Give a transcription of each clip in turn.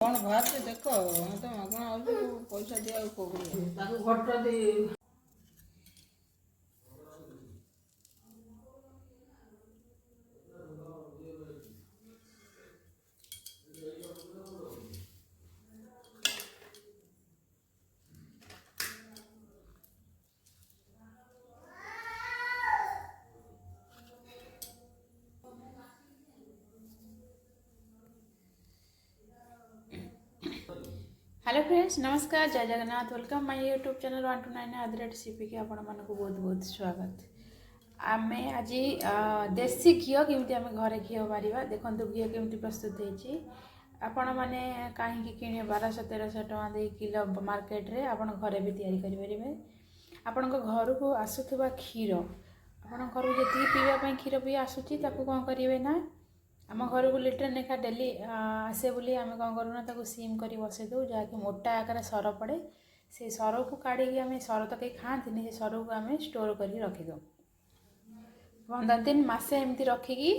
कौन बाहर से देखो तो मागଣା आउଛୁ पैसा दिया कोगरी ताको घट दे। हेलो फ्रेंड्स, नमस्कार, जय Jagannath. Welcome my YouTube channel 129 आदरेट सीपी के आपण मानक बहुत बहुत स्वागत। आम आज देसी घी केमती आम घरे घी मारिबा देखो घी केमती प्रस्तुत होती आपण मैंने कहीं कि 1200-1300 टका दे किलो मार्केट रे आपण घरे भी तैयारी करें। आपण घर को आसुवा क्षीर आपण घर को जी पीवाई क्षीर भी आसूची कौन करेंगे ना आम घर को लिटर लेखा डेली आसे बोली आम कौन करूना ताको सीम कर बसई दो जहाँकि मोटा आकार सर पड़े से सर को काढ़ी आम सर तो कहीं खाती से सर को आम स्टोर कर रखीद 15 दिन मसे एमती रखिकी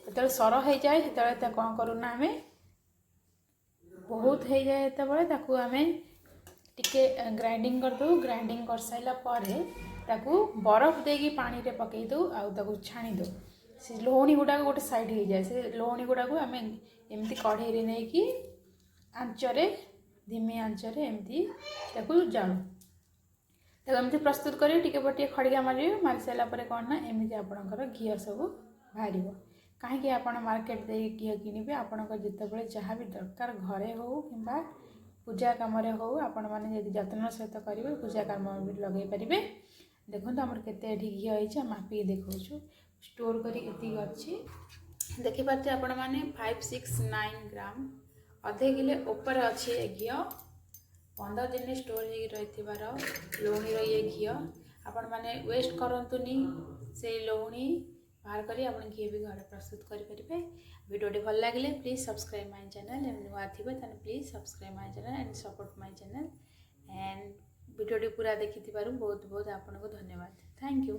जो सर हो जाए से कौन करूना आम बहुत हो जाए जो आम टिके ग्राइंडिंग कर दो। ग्राइंडिंग कर सारापर बरफ देकी पानी रे पकई दो आउ छाणी दो से लहुणी गुड़ाक गोटे साइड हो जाए से लहुणी गुड़ाक आम एमती कढ़ई नहीं कि आंचरे धीमी आंचरे एमती जालू एमती प्रस्तुत कर टे खड़िया मारी सारापर कौन ना एमती आपणकर घी सब बाहर कहीं आप मार्केट दे घी किणवे आपण जिते जहाँ भी दरकार घरे हो कि पूजा कम हो आपण मैंने जत्न सहित करेंगे पूजा कम भी लगे पारे। देखो आमर केते घी होती मापिकी देखा स्टोर करी अच्छी देखिपे आपण मैंने 569 ग्राम अधे किले उपर अच्छे घी 15 दिन स्टोर हो रही लहुणीर ये घी आपण मैंने वेस्ट करतुनि से लहुणी बाहर करी आप घी भी घर प्रस्तुत करेंगे। वीडियो भल लगे प्लीज सब्सक्राइब माय चैनल नुआ थे please subscribe my channel and support my channel and video पूरा देखि बहुत बहुत आपको धन्यवाद। Thank you.